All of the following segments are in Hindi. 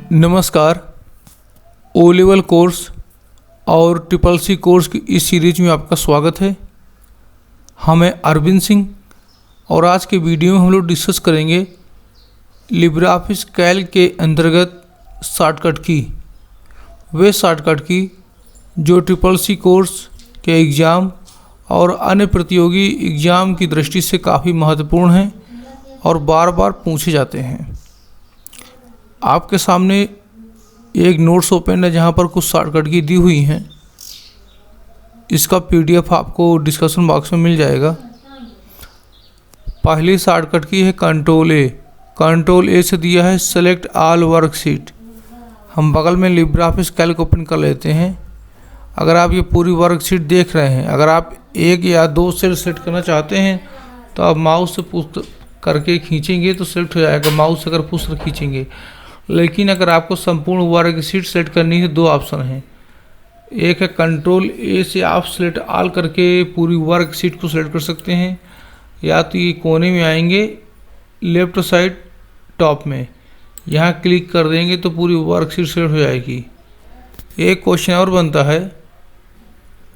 नमस्कार। ओ लेवल कोर्स और ट्रिपल सी कोर्स की इस सीरीज में आपका स्वागत है। हम हैं अरविंद सिंह और आज के वीडियो में हम लोग डिस्कस करेंगे लिब्रे ऑफिस कैल्क के अंतर्गत शॉर्टकट की, वे शॉर्टकट की जो ट्रिपल सी कोर्स के एग्ज़ाम और अन्य प्रतियोगी एग्ज़ाम की दृष्टि से काफ़ी महत्वपूर्ण हैं और बार बार पूछे जाते हैं। आपके सामने एक नोट्स ओपन है जहाँ पर कुछ शॉर्टकट की दी हुई हैं। इसका पीडीएफ आपको डिस्कशन बॉक्स में मिल जाएगा। पहली शॉर्टकट की है कंट्रोल ए। कंट्रोल ए से दिया है सेलेक्ट ऑल वर्कशीट। हम बगल में लिब्रे ऑफिस कैल्क ओपन कर लेते हैं। अगर आप ये पूरी वर्कशीट देख रहे हैं, अगर आप एक या दो सेल सेलेक्ट करना चाहते हैं तो आप माउस से पुश करके खींचेंगे तो सेलेक्ट हो जाएगा, माउस से अगर पुश कर खींचेंगे। लेकिन अगर आपको संपूर्ण वर्कशीट सेलेक्ट करनी है, दो ऑप्शन हैं। एक है कंट्रोल ए से आप सेलेक्ट ऑल करके पूरी वर्कशीट को सेलेक्ट कर सकते हैं, या तो ये कोने में आएंगे लेफ्ट साइड टॉप में, यहाँ क्लिक कर देंगे तो पूरी वर्कशीट सेलेक्ट हो जाएगी। एक क्वेश्चन और बनता है,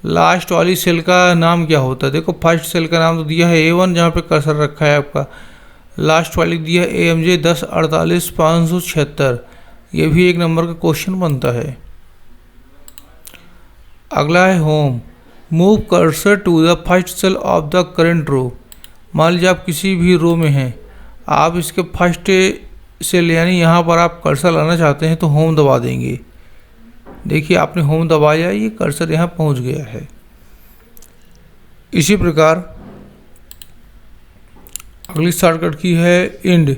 लास्ट वाली सेल का नाम क्या होता है। देखो फर्स्ट सेल का नाम तो दिया है A1 जहाँ पे कर्सर रखा है आपका, लास्ट वाली दिया है AMJ 1048,576। ये भी एक नंबर का क्वेश्चन बनता है। अगला है home. Move cursor to the first cell of the current row. मान लीजिए आप किसी भी रो में हैं, आप इसके फर्स्ट सेल यानी यहाँ पर आप कर्सर लाना चाहते हैं तो होम दबा देंगे। देखिए आपने होम दबाया, ये कर्सर यहाँ पहुँच गया है। इसी प्रकार अगली शॉर्टकट की है end.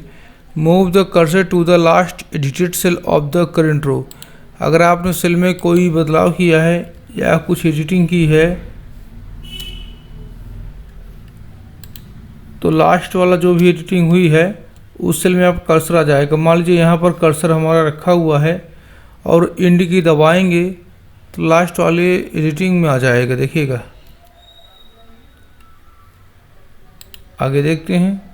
Move the cursor to the last edited cell of the current row. अगर आपने सेल में कोई बदलाव किया है या कुछ एडिटिंग की है तो लास्ट वाला जो भी एडिटिंग हुई है उस सेल में आप कर्सर आ जाएगा। मान लीजिए यहाँ पर कर्सर हमारा रखा हुआ है और इंड की दबाएंगे तो लास्ट वाले एडिटिंग में आ जाएगा। देखिएगा, आगे देखते हैं।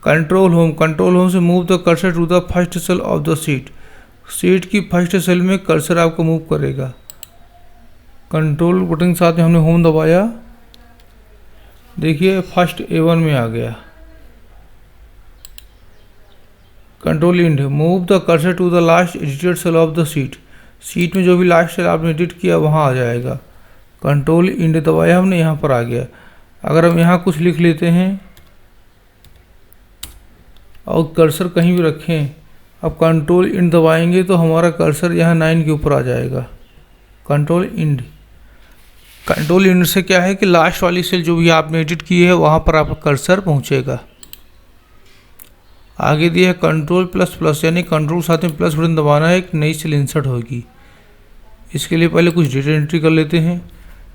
Control home. कंट्रोल होम से move the cursor to the first cell of the sheet. Sheet की फर्स्ट सेल में कर्सर आपको मूव करेगा। कंट्रोल बटन के साथ में हमने होम दबाया, देखिए फर्स्ट A1 में आ गया। Control end. Move the cursor to the last edited cell of the sheet. Sheet में जो भी लास्ट सेल आपने एडिट किया वहाँ आ जाएगा। कंट्रोल इंड दबाया हमने, यहाँ पर आ गया। अगर हम यहाँ कुछ लिख लेते हैं और कर्सर कहीं भी रखें, अब कंट्रोल इंड दबाएंगे तो हमारा कर्सर यहाँ 9 के ऊपर आ जाएगा। Control end. कंट्रोल इंड से क्या है कि लास्ट वाली सेल जो भी आपने एडिट की है वहाँ पर आपका कर्सर पहुँचेगा। आगे दिया है कंट्रोल प्लस प्लस, यानी कंट्रोल साथ में प्लस बटन दबाना है, एक नई सेल इंसर्ट होगी। इसके लिए पहले कुछ डेटा एंट्री कर लेते हैं।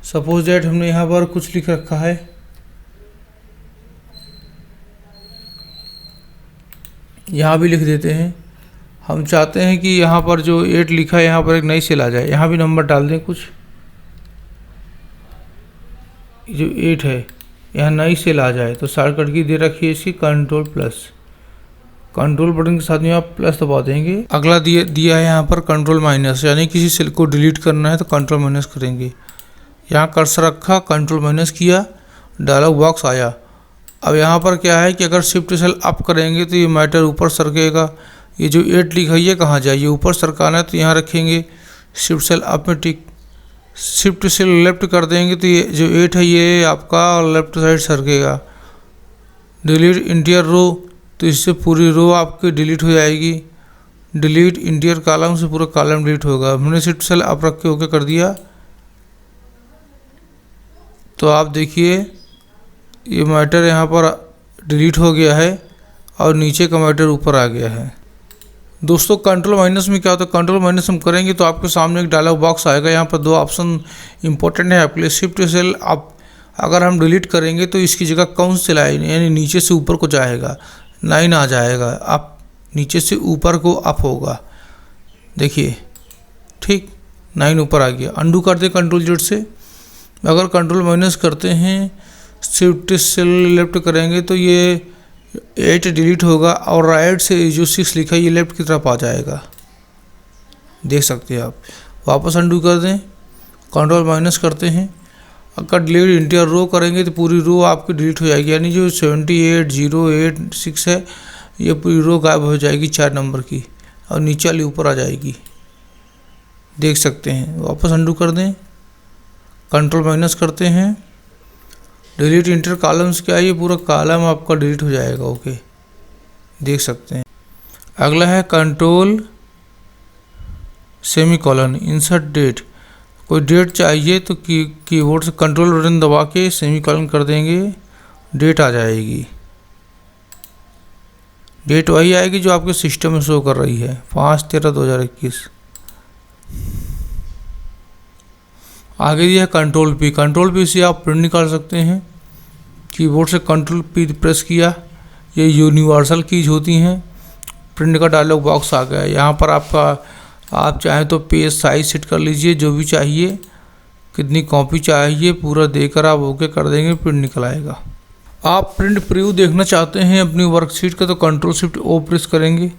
सपोज दैट हमने यहाँ पर कुछ लिख रखा है, यहाँ भी लिख देते हैं। हम चाहते हैं कि यहाँ पर जो 8 लिखा है यहाँ पर एक नई सेल आ जाए, यहाँ भी नंबर डाल दें कुछ। जो 8 है यहाँ नई सेल आ जाए तो शॉर्टकट की दे रखी है इसकी कंट्रोल प्लस। कंट्रोल बटन के साथ में आप प्लस दबा देंगे। अगला दिया है यहाँ पर कंट्रोल माइनस, यानी किसी सेल को डिलीट करना है तो कंट्रोल माइनस करेंगे। यहाँ कर्सर रखा, कंट्रोल माइनस किया, डायलॉग बॉक्स आया। अब यहाँ पर क्या है कि अगर शिफ्ट सेल अप करेंगे तो ये मैटर ऊपर सरकेगा। ये जो 8 लिखा है ये कहाँ जाए, ये ऊपर सरकाना है तो यहाँ रखेंगे। शिफ्ट सेल अप में टिक, शिफ्ट सेल लेफ्ट कर देंगे तो ये जो 8 है ये आपका लेफ्ट साइड सरकेगा। डिलीट इंटीरियर रो, तो इससे पूरी रो आपकी डिलीट हो जाएगी। डिलीट इंटीरियर कॉलम से पूरा कॉलम डिलीट होगा। हमने शिफ्ट सेल अप रख के ओके कर दिया तो आप देखिए ये मैटर यहाँ पर डिलीट हो गया है और नीचे का मैटर ऊपर आ गया है। दोस्तों कंट्रोल माइनस में क्या होता है, कंट्रोल माइनस हम करेंगे तो आपके सामने एक डायलॉग बॉक्स आएगा। यहाँ पर दो ऑप्शन इंपॉर्टेंट है आपके लिए। शिफ्ट सेल अप अगर हम डिलीट करेंगे तो इसकी जगह कौन सेल आएगी, यानी नीचे से ऊपर को जाएगा, 9 आ जाएगा। अप नीचे से ऊपर को अप होगा, देखिए ठीक 9 ऊपर आ गया। अंडू कर दे कंट्रोल जेड से। अगर कंट्रोल माइनस करते हैं शिफ्ट सेल लेफ्ट करेंगे तो ये 8 डिलीट होगा और राइट से जो 6 लिखा है ये लेफ्ट की तरफ आ जाएगा, देख सकते हैं आप। वापस अंडू कर दें, कंट्रोल माइनस करते हैं। अगर डिलीट इंटीरियर रो करेंगे तो पूरी रो आपकी डिलीट हो जाएगी, यानी जो 78086 है ये पूरी रो गायब हो जाएगी 4 नंबर की, और नीचे वाली ऊपर आ जाएगी, देख सकते हैं। वापस अंडू कर दें, कंट्रोल माइनस करते हैं। डिलीट इंटर कॉलम्स क्या है, ये पूरा कॉलम आपका डिलीट हो जाएगा, ओके, देख सकते हैं। अगला है कंट्रोल सेमीकोलन, इंसर्ट डेट। कोई डेट चाहिए तो कीबोर्ड से कंट्रोल बटन दबा के सेमीकोलन कर देंगे, डेट आ जाएगी। डेट वही आएगी जो आपके सिस्टम में शो कर रही है, 5/13/2021। आगे दिया है कंट्रोल पी। कंट्रोल पी से आप प्रिंट निकाल सकते हैं। कीबोर्ड से कंट्रोल पी प्रेस किया, ये यूनिवर्सल कीज होती हैं। प्रिंट का डायलॉग बॉक्स आ गया। यहाँ पर आप चाहें तो पेज साइज सेट कर लीजिए, जो भी चाहिए, कितनी कॉपी चाहिए पूरा देकर आप ओके कर देंगे, प्रिंट निकल आएगा। आप प्रिंट प्रीव्यू देखना चाहते हैं अपनी वर्कशीट का तो कंट्रोल शिफ्ट ओ प्रेस करेंगे,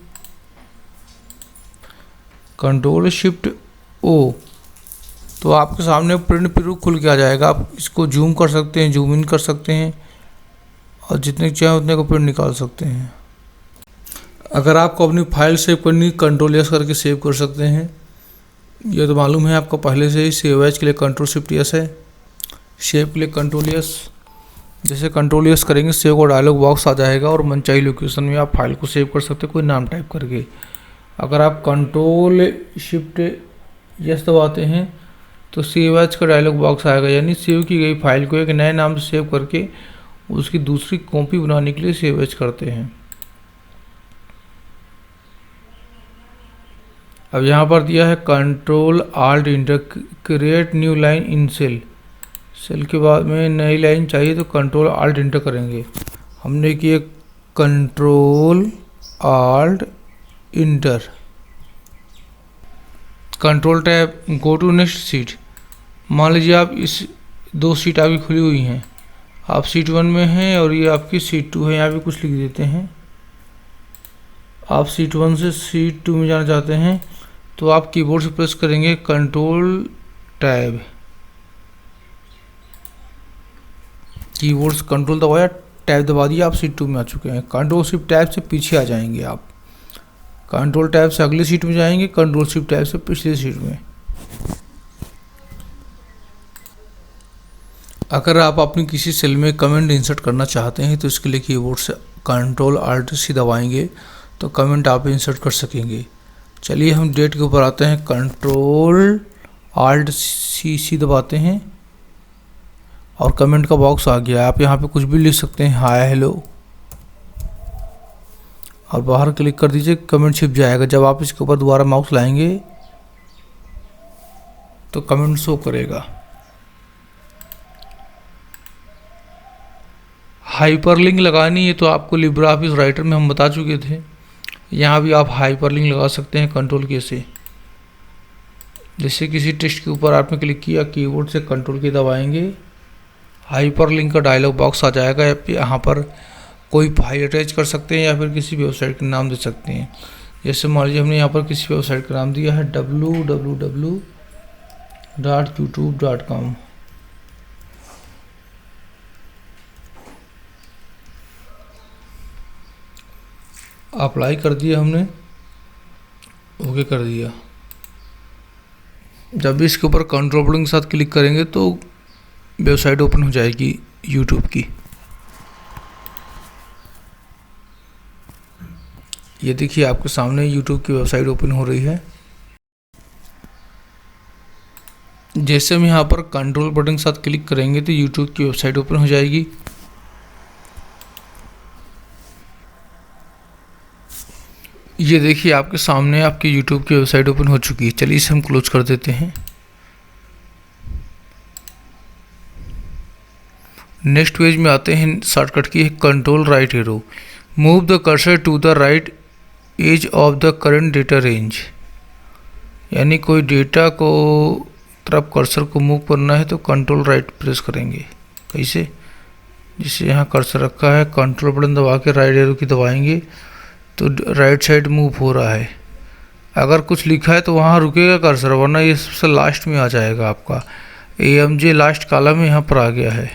कंट्रोल शिफ्ट ओ, तो आपके सामने प्रिंट प्रीव्यू खुल के आ जाएगा। आप इसको जूम कर सकते हैं, जूम इन कर सकते हैं, और जितने चाहें उतने को प्रिंट निकाल सकते हैं। अगर आपको अपनी फाइल सेव करनी, कंट्रोल एस करके सेव कर सकते हैं। ये तो मालूम है आपको पहले से ही। सेव एज के लिए कंट्रोल शिफ्ट एस है, सेव के लिए कंट्रोल एस। जैसे कंट्रोल एस करेंगे सेव का डायलॉग बॉक्स आ जाएगा, और मनचाही लोकेशन में आप फाइल को सेव कर सकते हैं, कोई नाम टाइप करके। अगर आप कंट्रोल शिफ्ट एस दबाते हैं तो सेव एज का डायलॉग बॉक्स आएगा, यानी सेव की गई फाइल को एक नए नाम से सेव करके उसकी दूसरी कॉपी बनाने के लिए सेव एज करते हैं। अब यहाँ पर दिया है control alt enter, create new line in cell. Cell के बाद में नई लाइन चाहिए तो कंट्रोल आल्ट इंटर करेंगे। हमने किया control alt enter, control tab, go to next sheet. मान लीजिए आप इस 2 सीट आपकी खुली हुई हैं, आप सीट 1 में हैं और ये आपकी सीट 2 है। यहाँ पे कुछ लिख देते हैं। आप सीट 1 से सीट 2 में जाना चाहते हैं तो आप कीबोर्ड से प्रेस करेंगे कंट्रोल टैब, कीबोर्ड से कंट्रोल दबाया, टैब दबा दिया, आप सीट 2 में आ चुके हैं। कंट्रोल शिफ्ट टैब से पीछे आ जाएंगे आप, कंट्रोल टैब से अगली सीट में जाएंगे, कंट्रोल शिफ्ट टैब से पिछली सीट में। अगर आप अपनी किसी सेल में कमेंट इंसर्ट करना चाहते हैं तो इसके लिए कीबोर्ड से कंट्रोल आल्ट सी दबाएंगे तो कमेंट आप इंसर्ट कर सकेंगे। चलिए हम डेट के ऊपर आते हैं, कंट्रोल आल्ट सी दबाते हैं और कमेंट का बॉक्स आ गया। आप यहाँ पे कुछ भी लिख सकते हैं, हाय हेलो, और बाहर क्लिक कर दीजिए, कमेंट छिप जाएगा। जब आप इसके ऊपर दोबारा माउस लाएंगे तो कमेंट शो करेगा। हाइपरलिंक लगानी है तो आपको लिब्रे ऑफिस राइटर में हम बता चुके थे, यहाँ भी आप हाइपरलिंक लगा सकते हैं कंट्रोल की से। जैसे किसी टेक्स्ट के ऊपर आपने क्लिक किया, कीबोर्ड से कंट्रोल की दबाएंगे, हाइपरलिंक का डायलॉग बॉक्स आ जाएगा। यहाँ पर कोई फाइल अटैच कर सकते हैं या फिर किसी वेबसाइट का नाम दे सकते हैं। जैसे मान लीजिए हमने यहाँ पर किसी वेबसाइट का नाम दिया है www.youtube.com। अप्लाई कर दिया हमने, ओके कर दिया। जब भी इसके ऊपर कंट्रोल बटन के साथ क्लिक करेंगे तो वेबसाइट ओपन हो जाएगी यूट्यूब की। ये देखिए आपके सामने यूट्यूब की वेबसाइट ओपन हो रही है। जैसे हम यहाँ पर कंट्रोल बटन के साथ क्लिक करेंगे तो यूट्यूब की वेबसाइट ओपन हो जाएगी। ये देखिए आपके सामने आपकी यूट्यूब की वेबसाइट ओपन हो चुकी है। चलिए इसे हम क्लोज कर देते हैं। नेक्स्ट पेज में आते हैं, शॉर्टकट की है control right arrow, move the cursor to the right edge of the current data range. यानी कोई डेटा को तरफ कर्सर को मूव करना है तो कंट्रोल राइट प्रेस करेंगे। कैसे, जिसे यहाँ कर्सर रखा है, कंट्रोल बटन दबा के राइट एरो की दबाएंगे तो राइट साइड मूव हो रहा है। अगर कुछ लिखा है तो वहाँ रुकेगा कर्सर, वरना ये सबसे लास्ट में आ जाएगा। आपका AMJ लास्ट कॉलम यहाँ पर आ गया है।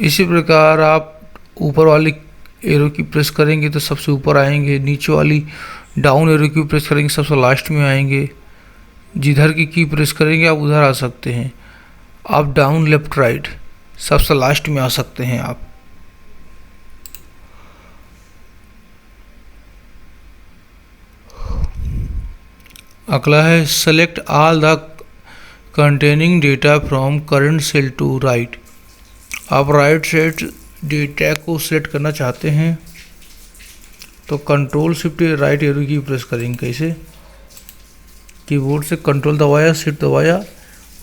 इसी प्रकार आप ऊपर वाली एरो की प्रेस करेंगे तो सबसे ऊपर आएंगे, नीचे वाली डाउन एरो की प्रेस करेंगे सबसे लास्ट में आएंगे। जिधर की प्रेस करेंगे आप उधर आ सकते हैं। आप डाउन लेफ्ट राइट सबसे लास्ट में आ सकते हैं आप। अगला है select all the containing data from current cell to right. आप राइट साइड डेटा को सेलेक्ट करना चाहते हैं तो कंट्रोल शिफ्ट राइट एरो की प्रेस करेंगे। कैसे? कीबोर्ड से कंट्रोल दबाया, शिफ्ट दबाया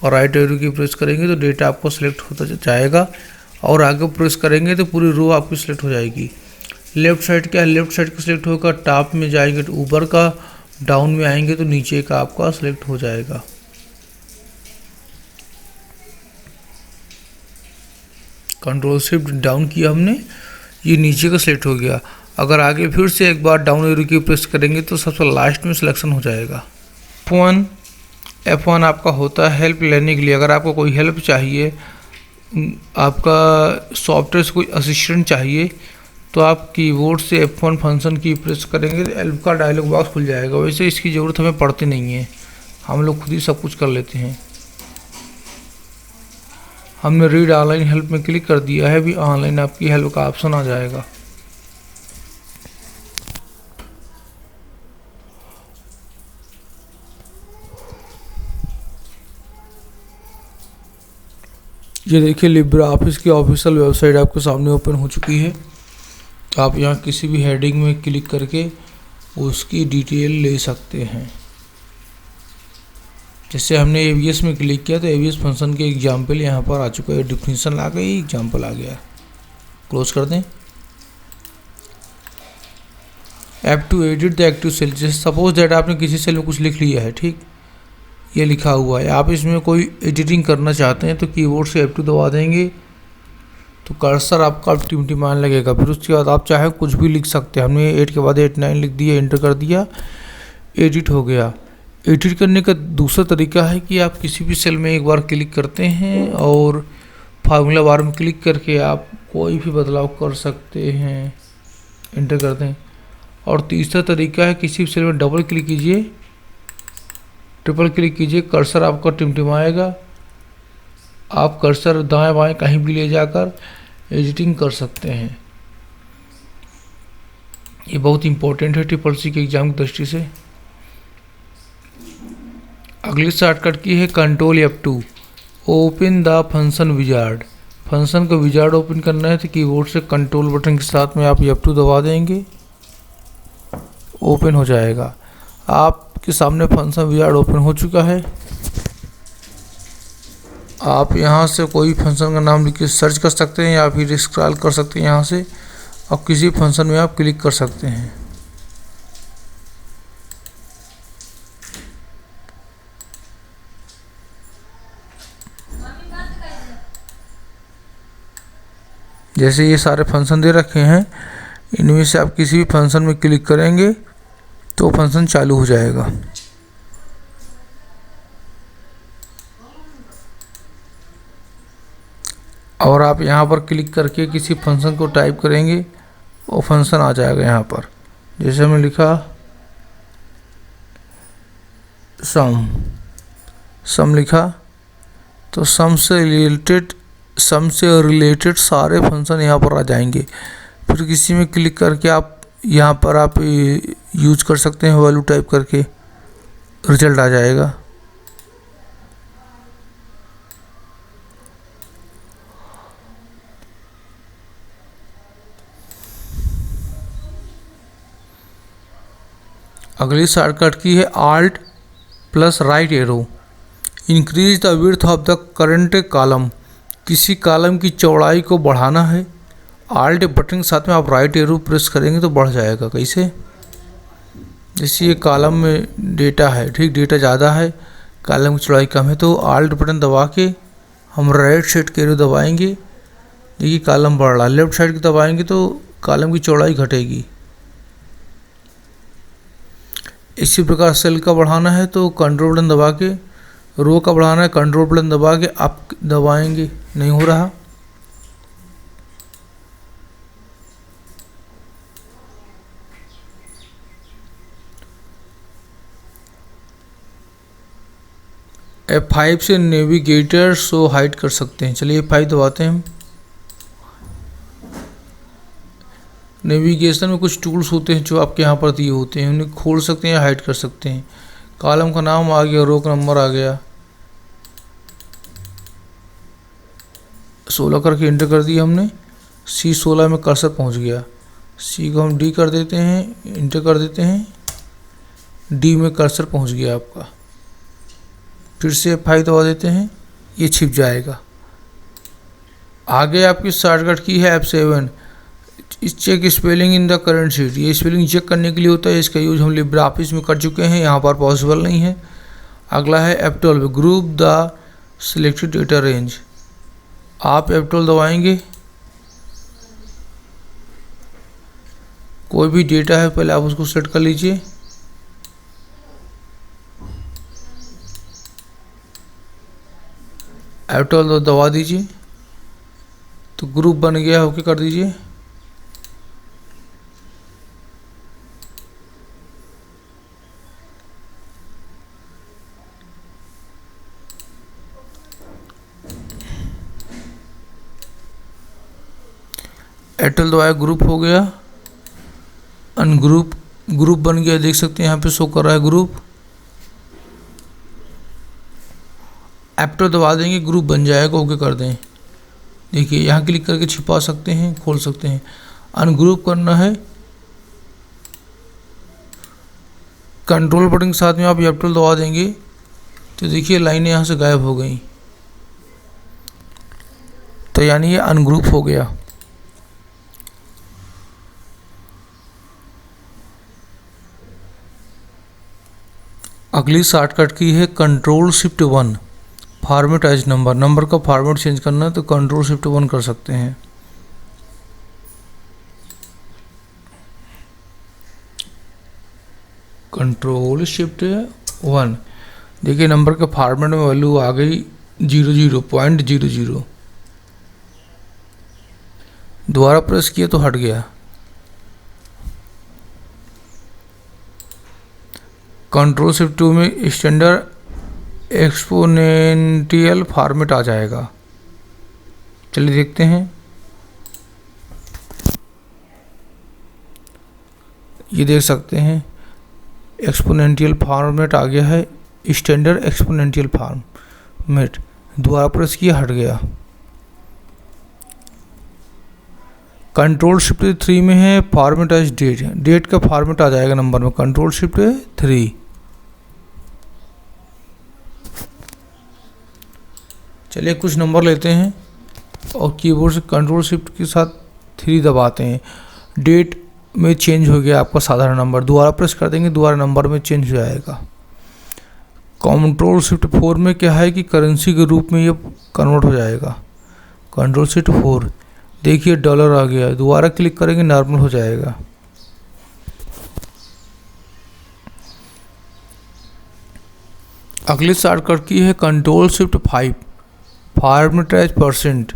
और राइट एरो की प्रेस करेंगे तो डेटा आपको सिलेक्ट होता जाएगा, और आगे प्रेस करेंगे तो पूरी रो आपकी सिलेक्ट हो जाएगी। लेफ्ट साइड क्या है? लेफ्ट साइड का सिलेक्ट होगा, टॉप में जाएंगे तो ऊपर का, डाउन में आएंगे तो नीचे का आपका सिलेक्ट हो जाएगा। कंट्रोल शिफ्ट डाउन किया हमने, ये नीचे का सिलेक्ट हो गया। अगर आगे फिर से एक बार डाउन एरो की प्रेस करेंगे तो सबसे लास्ट में सिलेक्शन हो जाएगा। F1 आपका होता है हेल्प लेने के लिए। अगर आपको कोई हेल्प चाहिए, आपका सॉफ्टवेयर से कोई असिस्टेंट चाहिए, तो आप कीबोर्ड से F1 फंक्शन की प्रेस करेंगे तो हेल्प का डायलॉग बॉक्स खुल जाएगा। वैसे इसकी ज़रूरत हमें पड़ती नहीं है, हम लोग खुद ही सब कुछ कर लेते हैं। हमने रीड ऑनलाइन हेल्प में क्लिक कर दिया है, भी ऑनलाइन आपकी हेल्प का ऑप्शन आ जाएगा। ये देखिए लिब्रा ऑफिस की ऑफिशियल वेबसाइट आपके सामने ओपन हो चुकी है। तो आप यहाँ किसी भी हेडिंग में क्लिक करके उसकी डिटेल ले सकते हैं। जैसे हमने AVS में क्लिक किया तो AVS फंक्शन के एग्जाम्पल यहाँ पर आ चुका है, डिफिनीशन आ गई, एग्जाम्पल आ गया। क्लोज कर दें। F2 edit the active cell. जैसे सपोज दैट आपने किसी सेल में कुछ लिख लिया है, ठीक, ये लिखा हुआ है, आप इसमें कोई एडिटिंग करना चाहते हैं तो कीबोर्ड से F2 दबा देंगे तो कर्सर आपका टिमटिमाने लगेगा। फिर उसके बाद आप चाहे कुछ भी लिख सकते हैं। हमने 8 के बाद 8 9 लिख दिया, एंटर कर दिया, एडिट हो गया। एडिट करने का दूसरा तरीका है कि आप किसी भी सेल में एक बार क्लिक करते हैं और फार्मूला बार में क्लिक करके आप कोई भी बदलाव कर सकते हैं, एंटर कर दें। और तीसरा तरीका है किसी भी सेल में डबल क्लिक कीजिए, ट्रिपल क्लिक कीजिए, कर्सर आपका टिमटिमाएगा। आप कर्सर दाएं बाएं कहीं भी ले जाकर एडिटिंग कर सकते हैं। ये बहुत इंपॉर्टेंट है CCC के एग्जाम की दृष्टि से। अगली शॉर्टकट की है control F2। Open the function wizard. Function को विजार्ड ओपन करना है तो कीबोर्ड से कंट्रोल बटन के साथ में आप F2 दबा देंगे, ओपन हो जाएगा। आपके सामने फंक्शन विजार्ड ओपन हो चुका है। आप यहाँ से कोई फंक्शन का नाम लिख के सर्च कर सकते हैं या फिर स्क्रॉल कर सकते हैं यहाँ से, और किसी फंक्शन में आप क्लिक कर सकते हैं। जैसे ये सारे फंक्शन दे रखे हैं, इनमें से आप किसी भी फंक्शन में क्लिक करेंगे तो फंक्शन चालू हो जाएगा। और आप यहाँ पर क्लिक करके किसी फंक्शन को टाइप करेंगे, वो फंक्शन आ जाएगा यहाँ पर। जैसे हमने लिखा सम लिखा तो सम से रिलेटेड सारे फंक्शन यहाँ पर आ जाएंगे। फिर किसी में क्लिक करके आप यहाँ पर आप यूज कर सकते हैं, वैल्यू टाइप करके रिजल्ट आ जाएगा। अगली शॉर्टकट की है Alt plus right arrow. Increase the width of the current column. किसी कॉलम की चौड़ाई को बढ़ाना है, Alt बटन के साथ में आप राइट एरो प्रेस करेंगे तो बढ़ जाएगा। कैसे? जैसे ये कॉलम में डेटा है, ठीक, डेटा ज़्यादा है, कॉलम की चौड़ाई कम है, तो Alt बटन दबा के हम राइट साइड के एरो दबाएंगे देखिए कॉलम बढ़ रहा है, लेफ्ट साइड की दबाएंगे तो कॉलम की चौड़ाई घटेगी। इसी प्रकार सेल का बढ़ाना है तो कंट्रोल बटन दबा के, रो का बढ़ाना है कंट्रोल बटन दबा के आप दबाएंगे, नहीं हो रहा। F5 से नेविगेटर शो हाइड कर सकते हैं। चलिए F5 दबाते हैं हम। नेविगेशन में कुछ टूल्स होते हैं जो आपके यहाँ पर दिए होते हैं, उन्हें खोल सकते हैं या हाइड कर सकते हैं। कॉलम का नाम आ गया, रो का नंबर आ गया, 16 करके इंटर कर दिया हमने। C16 में कर्सर पहुँच गया। C को हम D कर देते हैं, इंटर कर देते हैं, D में कर्सर पहुँच गया आपका। फिर से F5 दबा देते हैं, ये छिप जाएगा। आगे आपकी शॉर्टकट की है F7, check spelling in the current sheet. ये स्पेलिंग चेक करने के लिए होता है, इसका यूज हम लिब्रे ऑफिस में कर चुके हैं, यहाँ पर पॉसिबल नहीं है। अगला है F12, group the selected data range. आप F12 दबाएंगे, कोई भी डेटा है पहले आप उसको सेलेक्ट कर लीजिए। F12 दबा दीजिए तो ग्रुप बन गया, ओके कर दीजिए। F12 दबाया, ग्रुप हो गया। अनग्रुप, ग्रुप बन गया, देख सकते हैं यहाँ पे शो कर रहा है ग्रुप। F12 दबा देंगे, ग्रुप बन जाएगा, ओके कर दें। देखिए यहाँ क्लिक करके छिपा सकते हैं, खोल सकते हैं। अनग्रुप करना है, कंट्रोल बटन के साथ में आप F12 दबा देंगे तो देखिए लाइनें यहाँ से गायब हो गई, तो यानी ये अनग्रुप हो गया। अगली शॉर्टकट की है Ctrl+Shift+1, format as number. Number का फॉर्मेट चेंज करना है तो Ctrl+Shift+1 कर सकते हैं। Ctrl+Shift+1, देखिए नंबर के फॉर्मेट में वैल्यू आ गई 00.00। दोबारा प्रेस किया तो हट गया। Ctrl+Shift+2 में स्टैंडर्ड एक्सपोनेंशियल फॉर्मेट आ जाएगा। चलिए देखते हैं, ये देख सकते हैं एक्सपोनेंशियल फॉर्मेट आ गया है, स्टैंडर्ड एक्सपोनेंशियल फॉर्मेट। दोबारा प्रेस किया, हट गया। Ctrl+Shift+3 में है फॉर्मेट एज डेट, डेट का फॉर्मेट आ जाएगा नंबर में, Ctrl+Shift+3। चलिए कुछ नंबर लेते हैं और कीबोर्ड से Ctrl+Shift के साथ 3 दबाते हैं। डेट में चेंज हो गया आपका साधारण नंबर, दोबारा प्रेस कर देंगे, दोबारा नंबर में चेंज हो जाएगा। Ctrl+Shift+4 में क्या है कि करेंसी के रूप में ये कन्वर्ट हो जाएगा। Ctrl+Shift+4, देखिए डॉलर आ गया, दोबारा क्लिक करेंगे नॉर्मल हो जाएगा। अगली शॉर्टकट की है Ctrl+Shift+5, format as percent.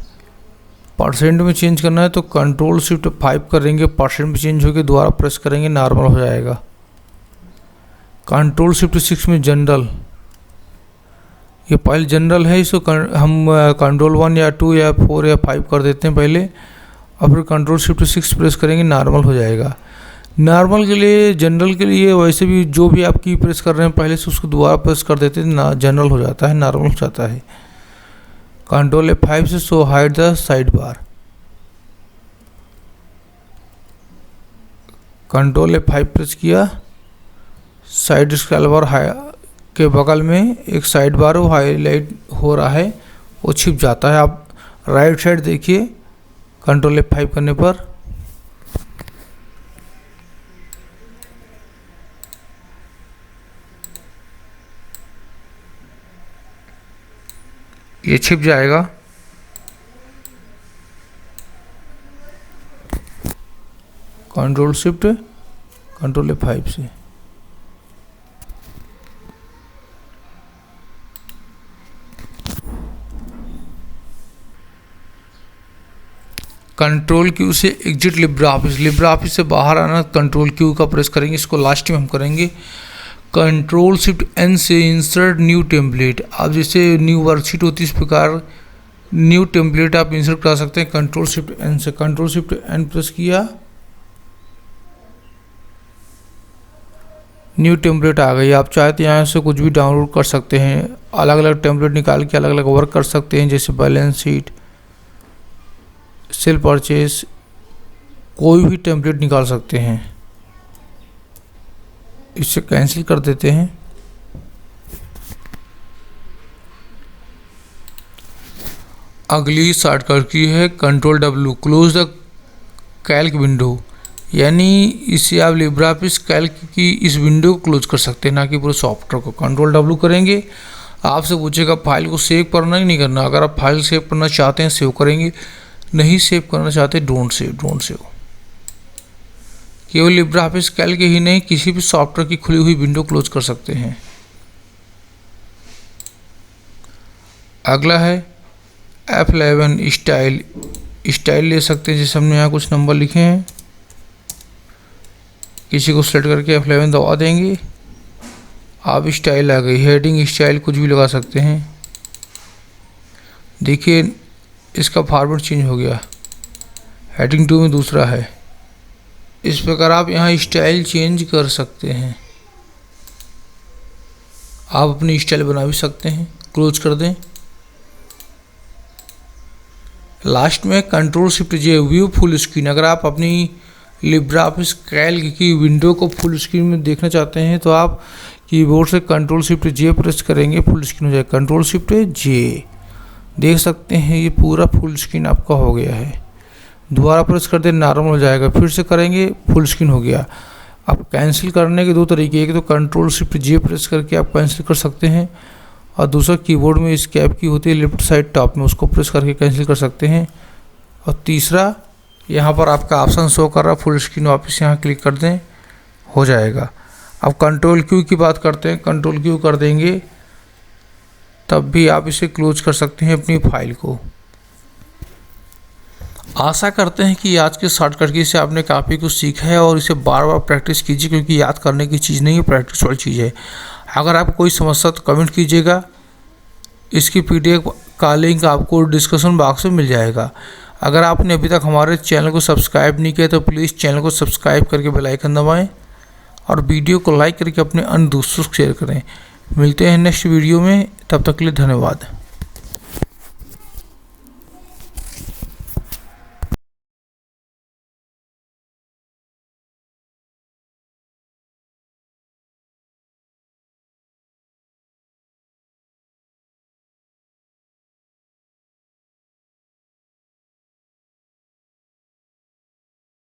Percent में चेंज करना है तो Ctrl+Shift+5 करेंगे, परसेंट में चेंज होकर दोबारा प्रेस करेंगे, नॉर्मल हो जाएगा। Ctrl+Shift+6 में जनरल, ये पहले जनरल है, इसको हम Ctrl+1 या 2 या 4 या 5 कर देते हैं पहले, और फिर Ctrl+Shift+6 प्रेस करेंगे, नॉर्मल हो जाएगा। नॉर्मल के लिए, जनरल के लिए वैसे भी जो भी आप की प्रेस कर रहे हैं पहले से उसको दोबारा प्रेस कर देते हैं ना, जनरल हो जाता है, नॉर्मल हो जाता है। Ctrl+F5 से show hide the side bar, Ctrl+F5 press किया, साइड स्क्रॉल बार के बगल में एक साइड बार वो हाईलाइट हो रहा है, वो छिप जाता है। आप राइट साइड देखिए Ctrl+F5 करने पर, ये छिप जाएगा। कंट्रोल शिफ्ट कंट्रोल F5 से। कंट्रोल क्यू से एग्जिट लिब्रा ऑफिस से बाहर आना कंट्रोल क्यू का प्रेस करेंगे। इसको लास्ट में हम करेंगे कंट्रोल शिफ्ट N से इंसर्ट न्यू टेम्पलेट। अब जैसे न्यू वर्कशीट होती है इस प्रकार न्यू टेम्पलेट आप इंसर्ट करा सकते हैं कंट्रोल शिफ्ट N से। कंट्रोल शिफ्ट N प्रेस किया, न्यू टेम्पलेट आ गई। आप चाहे तो यहाँ से कुछ भी डाउनलोड कर सकते हैं, अलग अलग टेम्पलेट निकाल के अलग अलग वर्क कर सकते हैं, जैसे बैलेंस शीट, सेल परचेस, कोई भी टेम्पलेट निकाल सकते हैं। इसे कैंसिल कर देते हैं। अगली शॉर्टकट की है control W, close the Calc window, यानी इसे आप लिब्रा ऑफिस कैल्क की इस विंडो को क्लोज कर सकते हैं, ना कि पूरे सॉफ्टवेयर को। कंट्रोल W करेंगे, आपसे पूछेगा फाइल को सेव करना ही नहीं करना। अगर आप फाइल सेव करना चाहते हैं सेव करेंगे, नहीं सेव करना चाहते डोंट सेव। केवल लिब्रा ऑफिस कैल्क ही नहीं, किसी भी सॉफ्टवेयर की खुली हुई विंडो क्लोज कर सकते हैं। अगला है F11 स्टाइल ले सकते हैं, जैसे हमने यहाँ कुछ नंबर लिखे हैं, किसी को सेलेक्ट करके F11 दबा देंगे, आप स्टाइल आ गई। हेडिंग स्टाइल कुछ भी लगा सकते हैं। देखिए इसका फॉर्मेट चेंज हो गया, हेडिंग 2 में दूसरा है। इस प्रकार आप यहाँ स्टाइल चेंज कर सकते हैं। आप अपनी स्टाइल बना भी सकते हैं। क्लोज कर दें। लास्ट में control shift J view full screen. अगर आप अपनी लिब्रा ऑफिस कैल्क की विंडो को फुल स्क्रीन में देखना चाहते हैं तो आप कीबोर्ड से कंट्रोल शिफ्ट J प्रेस करेंगे, फुल स्क्रीन हो जाएगा। कंट्रोल शिफ्ट J, देख सकते हैं ये पूरा फुल स्क्रीन आपका हो गया है। दोबारा प्रेस कर दें, नॉर्मल हो जाएगा। फिर से करेंगे, फुल स्क्रीन हो गया। अब कैंसिल करने के दो तरीके, एक तो कंट्रोल शिफ्ट J प्रेस करके आप कैंसिल कर सकते हैं, और दूसरा कीबोर्ड में एस्केप की होती है लेफ्ट साइड टॉप में, उसको प्रेस करके कैंसिल कर सकते हैं। और तीसरा यहाँ पर आपका ऑप्शन शो कर रहा है फुल स्क्रीन, वापस यहाँ क्लिक कर दें, हो जाएगा। अब कंट्रोल क्यू की बात करते हैं। कंट्रोल क्यू कर देंगे तब भी आप इसे क्लोज कर सकते हैं अपनी फाइल को। आशा करते हैं कि आज के शॉर्टकट की से आपने काफ़ी कुछ सीखा है, और इसे बार बार प्रैक्टिस कीजिए, क्योंकि याद करने की चीज़ नहीं है, प्रैक्टिस वाली चीज़ है। अगर आपको कोई समस्या तो कमेंट कीजिएगा। इसकी PDF का लिंक आपको डिस्क्रिप्शन बॉक्स में मिल जाएगा। अगर आपने अभी तक हमारे चैनल को सब्सक्राइब नहीं किया तो प्लीज़ चैनल को सब्सक्राइब करके बेल आइकन दबाएँ, और वीडियो को लाइक करके अपने अन्य दोस्तों को शेयर करें। मिलते हैं नेक्स्ट वीडियो में, तब तक के लिए धन्यवाद।